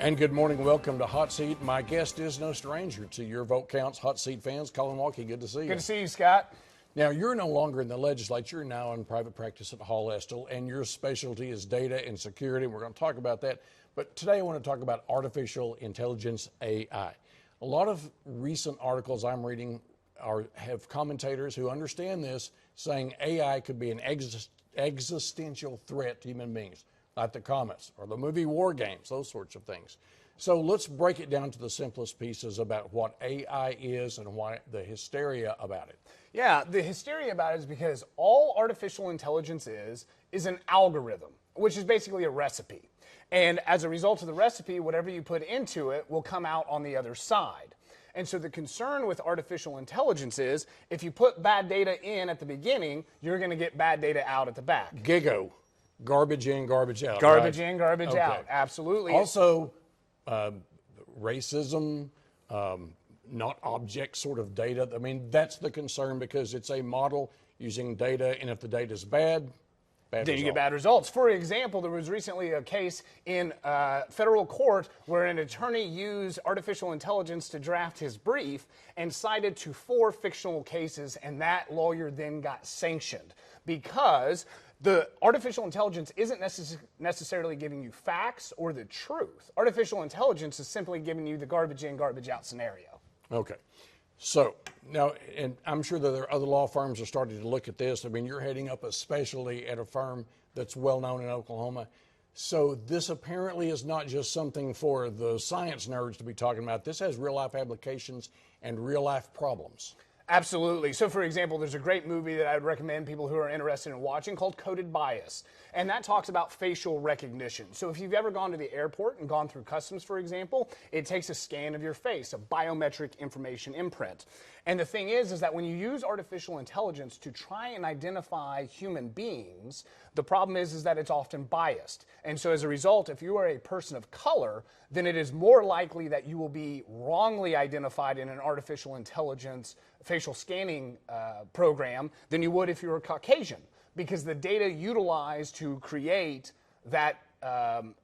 And good morning. Welcome to Hot Seat. My guest is no stranger to your vote counts. Hot Seat fans, Collin Walke, good to see you. Good to see you, Scott. Now, you're no longer in the legislature. You're now in private practice at Hall Estill, and your specialty is data and security. We're going to talk about that. But today I want to talk about artificial intelligence, AI. A lot of recent articles I'm reading have commentators who understand this saying AI could be an existential threat to human beings, like the comets or the movie War Games, those sorts of things. So let's break it down to the simplest pieces about what AI is and why the hysteria about it. Yeah, the hysteria about it is because all artificial intelligence is an algorithm, which is basically a recipe. And as a result of the recipe, whatever you put into it will come out on the other side. And so the concern with artificial intelligence is if you put bad data in at the beginning, you're going to get bad data out at the back. GIGO, garbage in, garbage out. Garbage right? in, garbage out. Absolutely. Also, racism, not object sort of data. I mean, that's the concern because it's a model using data, and if the data is bad then you get bad results. For example, there was recently a case in federal court where an attorney used artificial intelligence to draft his brief and cited to 4 fictional cases, and that lawyer then got sanctioned because the artificial intelligence isn't necessarily giving you facts or the truth. Artificial intelligence is simply giving you the garbage in, garbage out scenario. Okay. So now, and I'm sure that there are other law firms are starting to look at this. I mean, you're heading up a specialty at a firm that's well known in Oklahoma. So this apparently is not just something for the science nerds to be talking about. This has real life applications and real life problems. Absolutely. So, for example, there's a great movie that I would recommend people who are interested in watching called Coded Bias. And that talks about facial recognition. So if you've ever gone to the airport and gone through customs, for example, it takes a scan of your face, a biometric information imprint. And the thing is that when you use artificial intelligence to try and identify human beings, the problem is that it's often biased. And so as a result, if you are a person of color, then it is more likely that you will be wrongly identified in an artificial intelligence facial scanning program than you would if you were Caucasian, because the data utilized to create that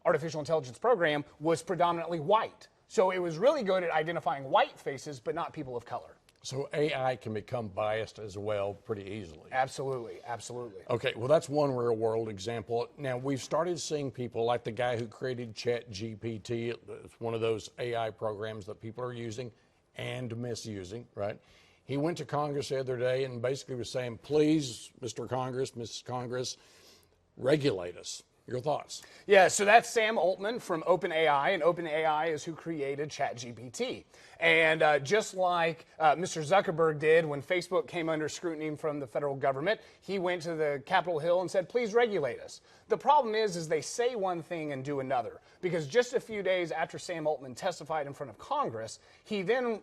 artificial intelligence program was predominantly white. So it was really good at identifying white faces, but not people of color. So AI can become biased as well pretty easily. Absolutely, absolutely. Okay, well, that's one real world example. Now, we've started seeing people like the guy who created ChatGPT. It's one of those AI programs that people are using and misusing, right? He went to Congress the other day and basically was saying, please, Mr. Congress, Mrs. Congress, regulate us. Your thoughts? Yeah, so that's Sam Altman from OpenAI, and OpenAI is who created ChatGPT. And just like Mr. Zuckerberg did when Facebook came under scrutiny from the federal government, he went to the Capitol Hill and said, please regulate us. The problem is they say one thing and do another, because just a few days after Sam Altman testified in front of Congress, he then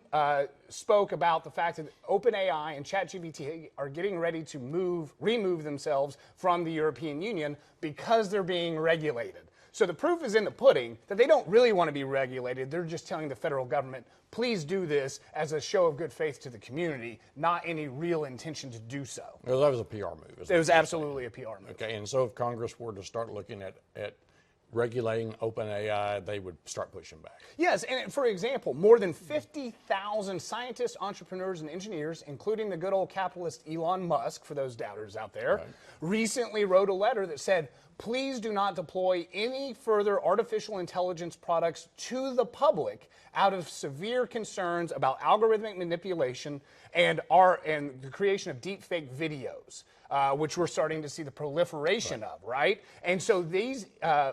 spoke about the fact that OpenAI and ChatGPT are getting ready to remove themselves from the European Union because they're being regulated. So the proof is in the pudding that they don't really want to be regulated. They're just telling the federal government, please do this as a show of good faith to the community, not any real intention to do so. Well, that was a PR move. It was absolutely a PR move. Okay, and so if Congress were to start looking at regulating OpenAI, they would start pushing back. Yes, and for example, more than 50,000 scientists, entrepreneurs, and engineers, including the good old capitalist Elon Musk, for those doubters out there, recently wrote a letter that said, please do not deploy any further artificial intelligence products to the public out of severe concerns about algorithmic manipulation and the creation of deepfake videos, which we're starting to see the proliferation of, right? And so these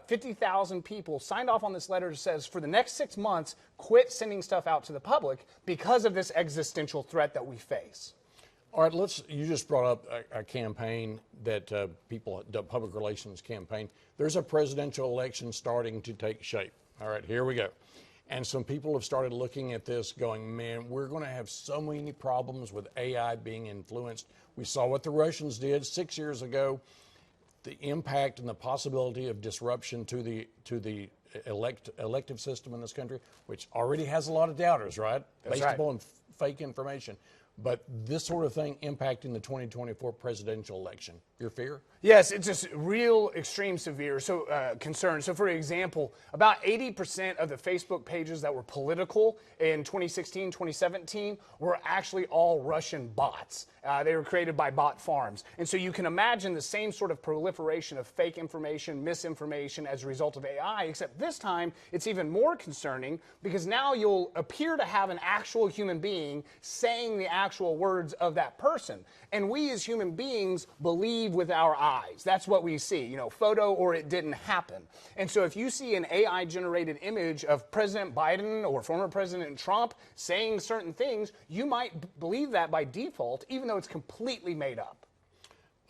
50,000 people signed off on this letter that says, for the next 6 months, quit sending stuff out to the public because of this existential threat that we face. All right, you just brought up a campaign that the public relations campaign. There's a presidential election starting to take shape. All right, here we go. And some people have started looking at this going, man, we're going to have so many problems with AI being influenced. We saw what the Russians did 6 years ago, the impact and the possibility of disruption to the elective system in this country, which already has a lot of doubters, right? That's Based right. upon fake information. but this sort of thing impacting the 2024 presidential election. Your fear? Yes, it's just real extreme severe concern. So for example, about 80% of the Facebook pages that were political in 2016, 2017 were actually all Russian bots. They were created by bot farms. And so you can imagine the same sort of proliferation of fake information, misinformation as a result of AI, except this time it's even more concerning because now you'll appear to have an actual human being saying the actual words of that person. And we as human beings believe with our eyes. That's what we see, photo or it didn't happen. And so if you see an AI-generated image of President Biden or former President Trump saying certain things, you might believe that by default, even though it's completely made up.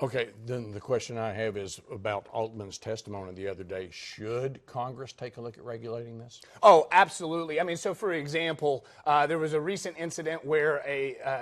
Okay, then the question I have is about Altman's testimony the other day. Should Congress take a look at regulating this? Oh, absolutely. I mean, so for example, there was a recent incident where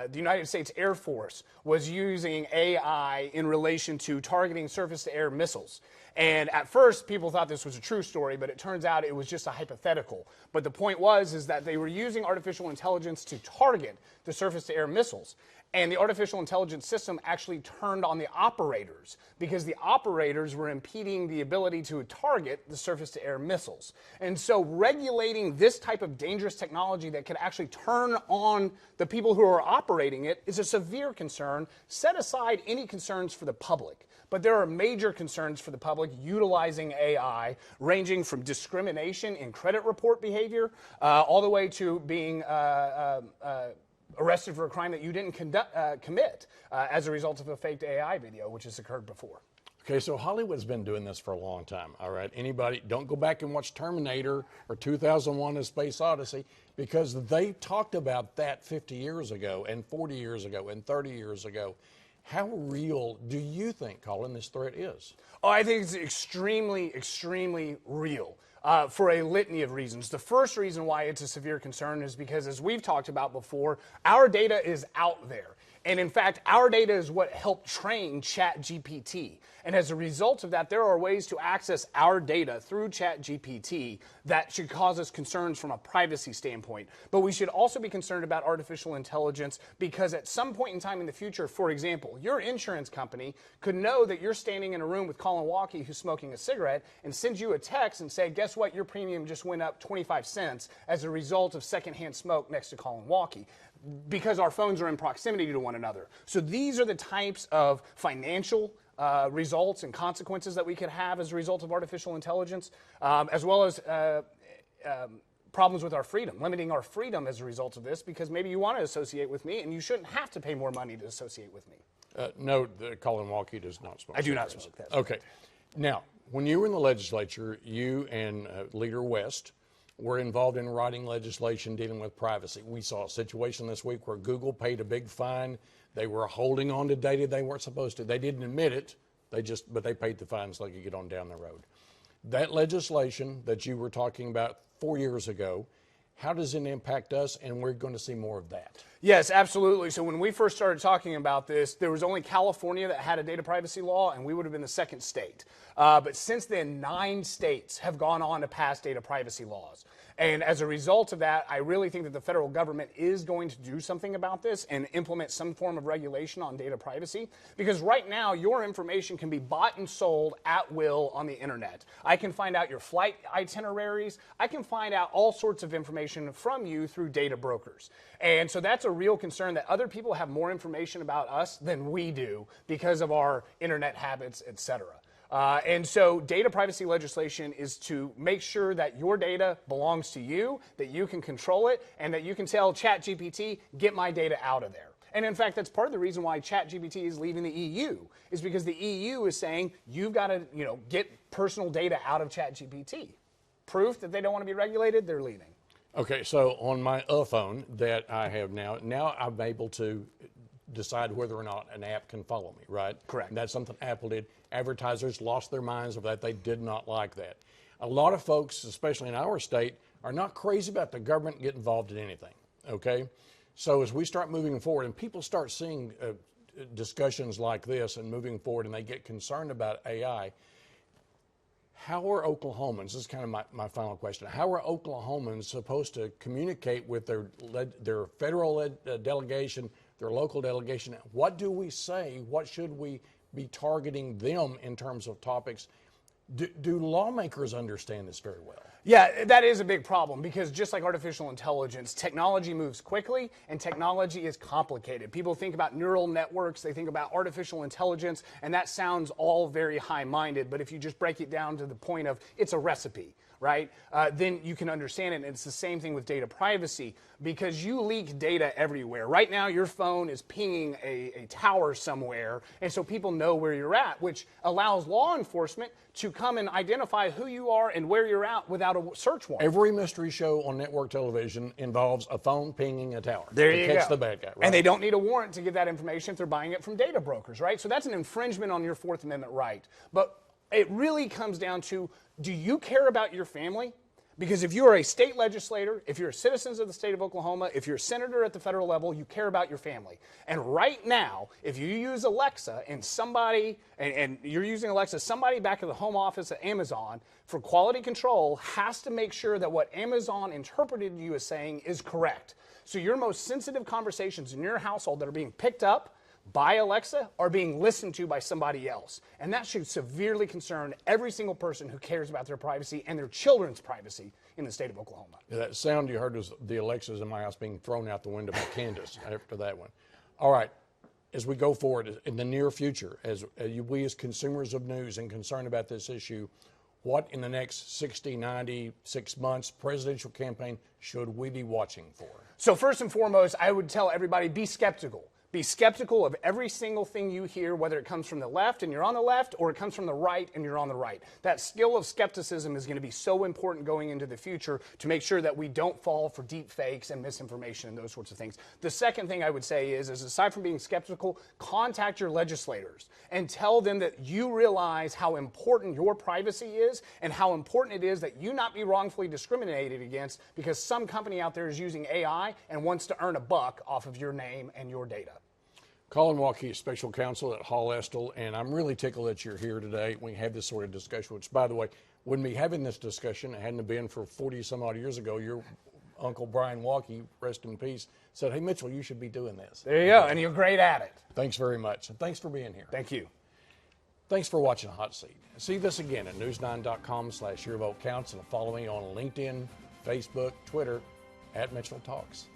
the United States Air Force was using AI in relation to targeting surface-to-air missiles. And at first, people thought this was a true story, but it turns out it was just a hypothetical. But the point is that they were using artificial intelligence to target the surface-to-air missiles. And the artificial intelligence system actually turned on the operators because the operators were impeding the ability to target the surface-to-air missiles. And so regulating this type of dangerous technology that could actually turn on the people who are operating it is a severe concern. Set aside any concerns for the public. But there are major concerns for the public utilizing AI, ranging from discrimination in credit report behavior all the way to being arrested for a crime that you didn't commit as a result of a faked AI video, which has occurred before. Okay, so Hollywood's been doing this for a long time, all right? Anybody, don't go back and watch Terminator or 2001: A Space Odyssey, because they talked about that 50 years ago and 40 years ago and 30 years ago. How real do you think, Collin, this threat is? Oh, I think it's extremely, extremely real. For a litany of reasons. The first reason why it's a severe concern is because, as we've talked about before, our data is out there. And in fact, our data is what helped train ChatGPT. And as a result of that, there are ways to access our data through ChatGPT that should cause us concerns from a privacy standpoint. But we should also be concerned about artificial intelligence because at some point in time in the future, for example, your insurance company could know that you're standing in a room with Collin Walke who's smoking a cigarette and send you a text and say, guess what, your premium just went up 25 cents as a result of secondhand smoke next to Collin Walke, because our phones are in proximity to one another. So these are the types of financial results and consequences that we could have as a result of artificial intelligence, as well as problems with our freedom, limiting our freedom as a result of this, because maybe you want to associate with me and you shouldn't have to pay more money to associate with me. No, Collin Walke does not smoke. I do not smoke that. Okay. Now, when you were in the legislature, you and Leader West were involved in writing legislation dealing with privacy. We saw a situation this week where Google paid a big fine. They were holding on to data they weren't supposed to. They didn't admit it, but they paid the fine so they could get on down the road. That legislation that you were talking about 4 years ago, how does it impact us? And we're going to see more of that. Yes, absolutely. So when we first started talking about this, there was only California that had a data privacy law, and we would have been the second state. But since then, 9 states have gone on to pass data privacy laws. And as a result of that, I really think that the federal government is going to do something about this and implement some form of regulation on data privacy. Because right now, your information can be bought and sold at will on the internet. I can find out your flight itineraries. I can find out all sorts of information from you through data brokers. And so that's a real concern that other people have more information about us than we do because of our internet habits, et cetera. And so data privacy legislation is to make sure that your data belongs to you, that you can control it, and that you can tell ChatGPT, get my data out of there. And in fact, that's part of the reason why ChatGPT is leaving the EU, is because the EU is saying, you've got to get personal data out of ChatGPT. Proof that they don't want to be regulated, they're leaving. Okay, so on my phone that I have now I'm able to decide whether or not an app can follow me, right? Correct. And that's something Apple did. Advertisers lost their minds over that. They did not like that. A lot of folks, especially in our state, are not crazy about the government getting involved in anything, okay? So as we start moving forward and people start seeing discussions like this and moving forward and they get concerned about AI, how are Oklahomans, this is kind of my final question, how are Oklahomans supposed to communicate with their federal delegation their local delegation. What do we say? What should we be targeting them in terms of topics? Do lawmakers understand this very well? Yeah, that is a big problem because just like artificial intelligence, technology moves quickly and technology is complicated. People think about neural networks, they think about artificial intelligence, and that sounds all very high-minded, but if you just break it down to the point of it's a recipe, right? Then you can understand it. And it's the same thing with data privacy because you leak data everywhere. Right now, your phone is pinging a tower somewhere, and so people know where you're at, which allows law enforcement to come and identify who you are and where you're at without a search warrant. Every mystery show on network television involves a phone pinging a tower. There to you catch go. the bad guy, right? And they don't need a warrant to get that information if they're buying it from data brokers, right? So that's an infringement on your Fourth Amendment right. But it really comes down to, do you care about your family? Because if you are a state legislator, if you're citizens of the state of Oklahoma, if you're a senator at the federal level, you care about your family. And right now, if you use Alexa and somebody, and you're using Alexa, somebody back at the home office at Amazon for quality control has to make sure that what Amazon interpreted you as saying is correct. So your most sensitive conversations in your household that are being picked up by Alexa are being listened to by somebody else. And that should severely concern every single person who cares about their privacy and their children's privacy in the state of Oklahoma. Yeah, that sound you heard was the Alexas in my house being thrown out the window by Candace after that one. All right, as we go forward in the near future, we as consumers of news and concerned about this issue, what in the next 60, 90, 6 months presidential campaign should we be watching for? So first and foremost, I would tell everybody, be skeptical. Be skeptical of every single thing you hear, whether it comes from the left and you're on the left, or it comes from the right and you're on the right. That skill of skepticism is going to be so important going into the future to make sure that we don't fall for deep fakes and misinformation and those sorts of things. The second thing I would say is aside from being skeptical, contact your legislators and tell them that you realize how important your privacy is and how important it is that you not be wrongfully discriminated against because some company out there is using AI and wants to earn a buck off of your name and your data. Collin Walke is special counsel at Hall Estel, and I'm really tickled that you're here today. We have this sort of discussion, which, by the way, wouldn't be having this discussion, it hadn't been for 40 some odd years ago. Your Uncle Brian Walke, rest in peace, said, hey, Mitchell, you should be doing this. There you go, and you're great at it. Thanks very much, and thanks for being here. Thank you. Thanks for watching Hot Seat. See this again at news9.com/YourVoteCounts, and follow me on LinkedIn, Facebook, Twitter, @Mitchell Talks.